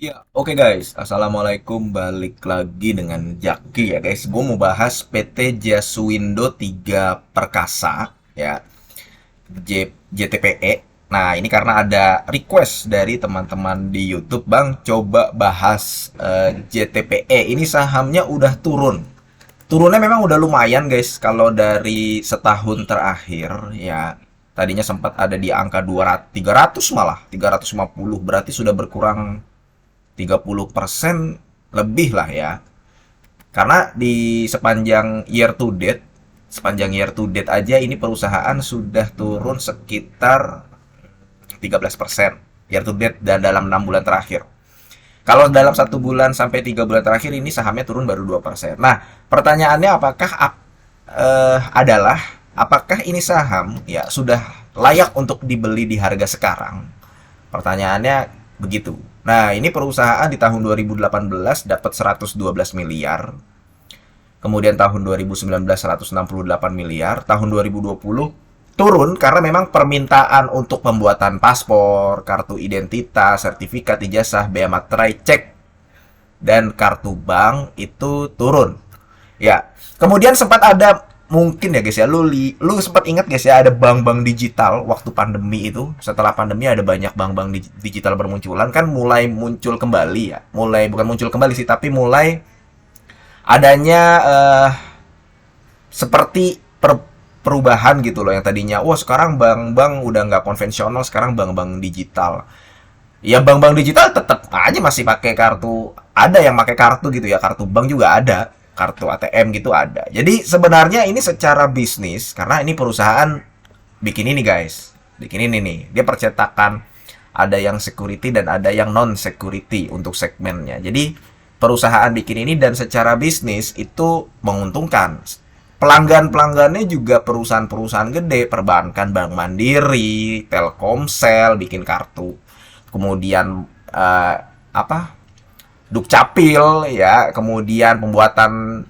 Ya, oke guys. Assalamualaikum. Balik lagi dengan Jaki ya guys. Gue mau bahas PT Jaswindo 3 Perkasa ya, JTPE. Nah, ini karena ada request dari teman-teman di YouTube, Bang, coba bahas JTPE. Ini sahamnya udah turun. Turunnya memang udah lumayan guys kalau dari setahun terakhir ya. Tadinya sempat ada di angka 200, 300 malah 350, berarti sudah berkurang 30% lebih lah ya. Karena di sepanjang year to date aja ini perusahaan sudah turun sekitar 13% year to date dan dalam 6 bulan terakhir. Kalau dalam 1 bulan sampai 3 bulan terakhir ini sahamnya turun baru 2%. Nah, pertanyaannya adalah apakah ini saham ya sudah layak untuk dibeli di harga sekarang? Pertanyaannya begitu. Nah, ini perusahaan di tahun 2018 dapat 112 miliar. Kemudian tahun 2019 168 miliar, tahun 2020 turun karena memang permintaan untuk pembuatan paspor, kartu identitas, sertifikat ijazah, bea materai, cek dan kartu bank itu turun. Ya, kemudian sempat ada mungkin ya guys ya, lu sempat ingat guys ya ada bank-bank digital waktu pandemi itu. Setelah pandemi ada banyak bank-bank digital bermunculan kan, mulai muncul kembali ya. Mulai bukan muncul kembali sih, tapi mulai adanya seperti perubahan gitu loh, yang tadinya wah sekarang bank-bank udah nggak konvensional, sekarang bank-bank digital. Ya bank-bank digital tetap aja masih pakai kartu, ada yang pakai kartu gitu ya, kartu bank juga ada, kartu ATM gitu ada. Jadi sebenarnya ini secara bisnis, karena ini perusahaan bikin ini guys, bikin ini nih, dia percetakan, ada yang security dan ada yang non security untuk segmennya. Jadi perusahaan bikin ini dan secara bisnis itu menguntungkan. Pelanggan-pelanggannya juga perusahaan-perusahaan gede, perbankan, Bank Mandiri, Telkomsel bikin kartu. Kemudian apa? Dukcapil ya, kemudian pembuatan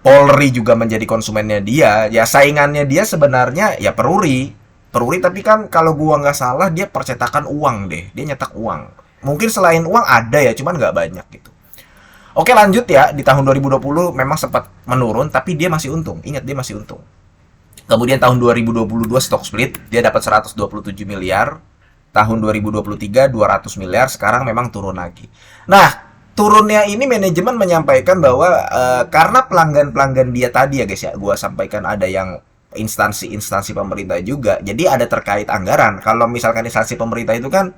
Polri juga menjadi konsumennya dia. Ya saingannya dia sebenarnya ya Peruri. Peruri, tapi kan kalau gua nggak salah dia percetakan uang deh. Dia nyetak uang. Mungkin selain uang ada ya, cuman nggak banyak gitu. Oke lanjut ya, di tahun 2020 memang sempat menurun, tapi dia masih untung. Ingat, dia masih untung. Kemudian tahun 2022 stock split, dia dapat 127 miliar. Tahun 2023 200 miliar, sekarang memang turun lagi. Nah, turunnya ini manajemen menyampaikan bahwa karena pelanggan-pelanggan dia tadi ya guys ya, gua sampaikan ada yang instansi-instansi pemerintah juga. Jadi ada terkait anggaran. Kalau misalkan instansi pemerintah itu kan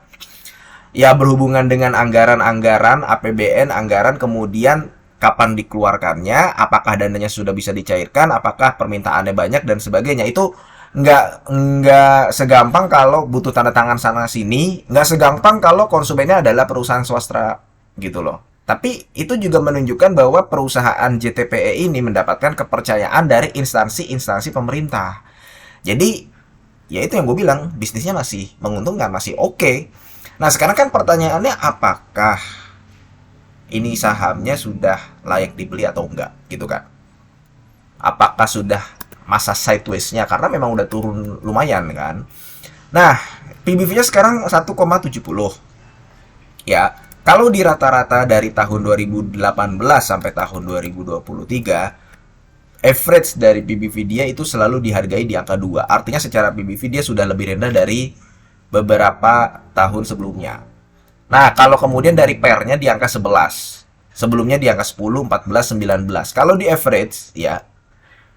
ya berhubungan dengan anggaran-anggaran APBN, anggaran kemudian kapan dikeluarkannya, apakah dananya sudah bisa dicairkan, apakah permintaannya banyak dan sebagainya. Itu nggak segampang kalau butuh tanda tangan sana sini, nggak segampang kalau konsumennya adalah perusahaan swasta gitu loh. Tapi itu juga menunjukkan bahwa perusahaan JTPE ini mendapatkan kepercayaan dari instansi-instansi pemerintah. Jadi ya itu yang gue bilang, bisnisnya masih menguntungkan, masih oke. Okay. Nah sekarang kan pertanyaannya, apakah ini sahamnya sudah layak dibeli atau enggak gitu kan? Apakah sudah masa sideways-nya, karena memang udah turun lumayan kan? Nah, PBV-nya sekarang 1,70 ya. Kalau di rata-rata dari tahun 2018 sampai tahun 2023, average dari PBV dia itu selalu dihargai di angka 2. Artinya secara PBV dia sudah lebih rendah dari beberapa tahun sebelumnya. Nah, kalau kemudian dari pairnya di angka 11. Sebelumnya di angka 10, 14, 19. Kalau di average ya,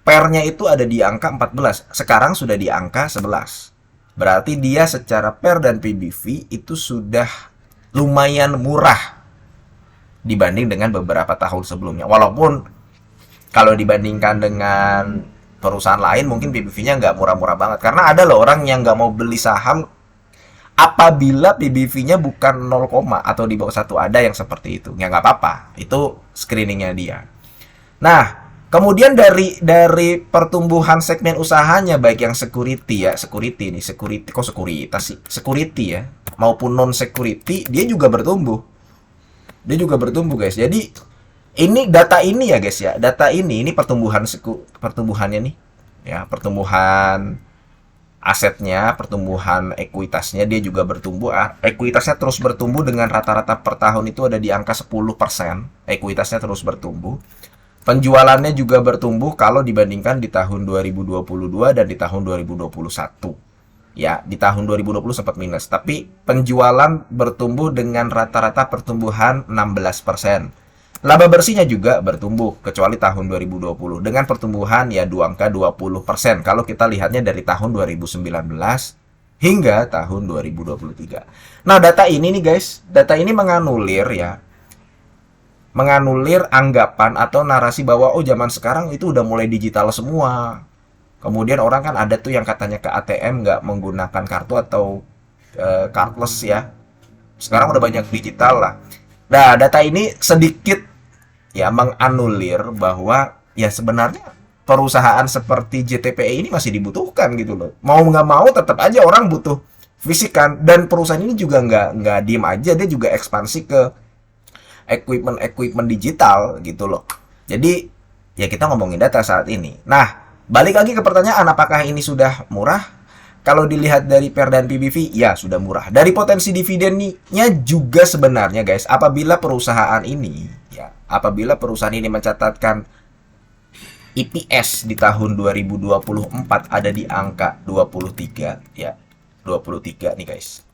pairnya itu ada di angka 14. Sekarang sudah di angka 11. Berarti dia secara pair dan PBV itu sudah lumayan murah dibanding dengan beberapa tahun sebelumnya. Walaupun kalau dibandingkan dengan perusahaan lain mungkin PBV-nya nggak murah-murah banget. Karena ada loh orang yang nggak mau beli saham apabila PBV-nya bukan 0, atau di bawah 1, ada yang seperti itu. Ya nggak apa-apa. Itu screeningnya dia. Nah, kemudian dari pertumbuhan segmen usahanya, baik yang security ya, security nih, security kok sekuritas sih? Security ya, maupun non security, dia juga bertumbuh. Dia juga bertumbuh, guys. Jadi ini data ini ya, guys ya. Data ini pertumbuhannya nih. Ya, pertumbuhan asetnya, pertumbuhan ekuitasnya dia juga bertumbuh. Ekuitasnya terus bertumbuh dengan rata-rata per tahun itu ada di angka 10%. Ekuitasnya terus bertumbuh. Penjualannya juga bertumbuh kalau dibandingkan di tahun 2022 dan di tahun 2021. Ya, di tahun 2020 sempat minus, tapi penjualan bertumbuh dengan rata-rata pertumbuhan 16%. Laba bersihnya juga bertumbuh, kecuali tahun 2020 dengan pertumbuhan ya 2 angka 20% kalau kita lihatnya dari tahun 2019 hingga tahun 2023. Nah, data ini nih guys, data ini menganulir ya, menganulir anggapan atau narasi bahwa oh zaman sekarang itu udah mulai digital semua. Kemudian orang kan ada tuh yang katanya ke ATM nggak menggunakan kartu atau cardless ya. Sekarang udah banyak digital lah. Nah, data ini sedikit ya menganulir bahwa ya sebenarnya perusahaan seperti JTPE ini masih dibutuhkan gitu loh. Mau nggak mau tetap aja orang butuh fisik kan. Dan perusahaan ini juga nggak diem aja, dia juga ekspansi ke equipment digital gitu loh. Jadi ya kita ngomongin data saat ini. Nah, balik lagi ke pertanyaan apakah ini sudah murah? Kalau dilihat dari PER dan PBV, ya sudah murah. Dari potensi dividennya juga sebenarnya guys, apabila perusahaan ini mencatatkan EPS di tahun 2024 ada di angka 23 ya. 23 nih guys.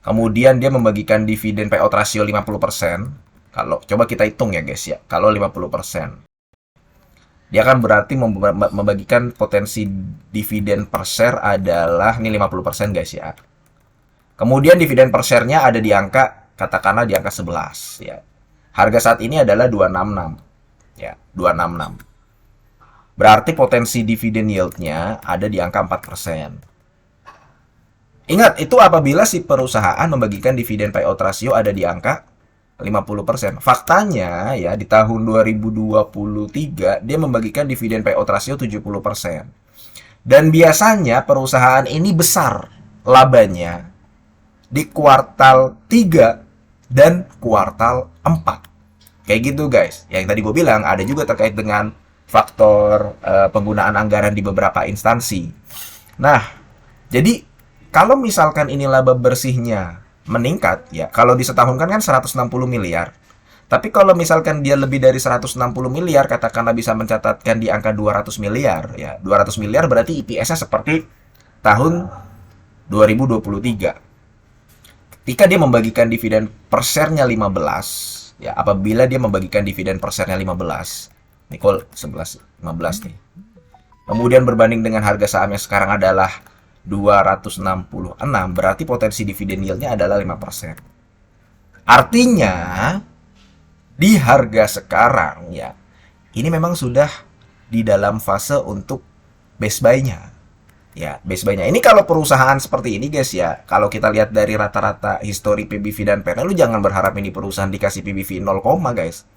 Kemudian dia membagikan dividen payout ratio 50%. Kalau coba kita hitung ya guys ya. Kalau 50%, dia kan berarti membagikan potensi dividen per share adalah ini 50% guys ya. Kemudian dividen per share-nya ada di angka katakanlah di angka 11 ya. Harga saat ini adalah 266 ya, 266. Berarti potensi dividen yield-nya ada di angka 4%. Ingat, itu apabila si perusahaan membagikan dividen payout ratio ada di angka 50%. Faktanya ya di tahun 2023 dia membagikan dividen payout ratio 70%. Dan biasanya perusahaan ini besar labanya di kuartal 3 dan kuartal 4. Kayak gitu guys. Yang tadi gue bilang ada juga terkait dengan faktor penggunaan anggaran di beberapa instansi. Nah, jadi kalau misalkan ini laba bersihnya meningkat ya, kalau di setahun kan 160 miliar. Tapi kalau misalkan dia lebih dari 160 miliar, katakanlah bisa mencatatkan di angka 200 miliar ya. 200 miliar berarti EPS-nya seperti tahun 2023. Ketika dia membagikan dividen per share-nya 15 ya, apabila dia membagikan dividen per share-nya 15. Nicole 11 15 nih. Kemudian berbanding dengan harga sahamnya sekarang adalah 266, berarti potensi dividen yield-nya adalah 5%. Artinya di harga sekarang ya, ini memang sudah di dalam fase untuk base buy-nya. Ya, base buy-nya. Ini kalau perusahaan seperti ini guys ya, kalau kita lihat dari rata-rata histori PBV dan PER, lu jangan berharap ini perusahaan dikasih PBV 0, guys.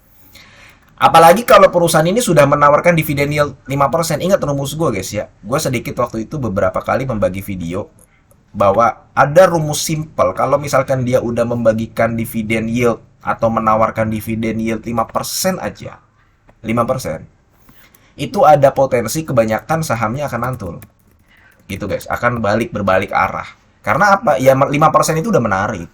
Apalagi kalau perusahaan ini sudah menawarkan dividen yield 5%. Ingat rumus gue guys ya. Gue sedikit waktu itu beberapa kali membagi video bahwa ada rumus simple. Kalau misalkan dia udah membagikan dividen yield atau menawarkan dividen yield 5% aja. 5%. Itu ada potensi kebanyakan sahamnya akan mantul. Gitu guys. Akan berbalik arah. Karena apa? Ya 5% itu udah menarik.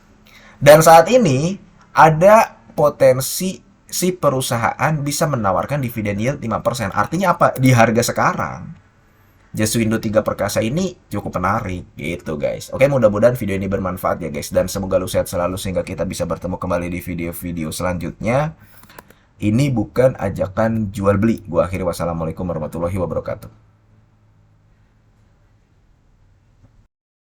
Dan saat ini ada potensi si perusahaan bisa menawarkan dividen yield 5%. Artinya apa? Di harga sekarang, Jaswindo 3 Perkasa ini cukup menarik gitu guys. Oke, mudah-mudahan video ini bermanfaat ya guys. Dan semoga lu sehat selalu sehingga kita bisa bertemu kembali di video-video selanjutnya. Ini bukan ajakan jual beli. Gua akhiri, wassalamualaikum warahmatullahi wabarakatuh.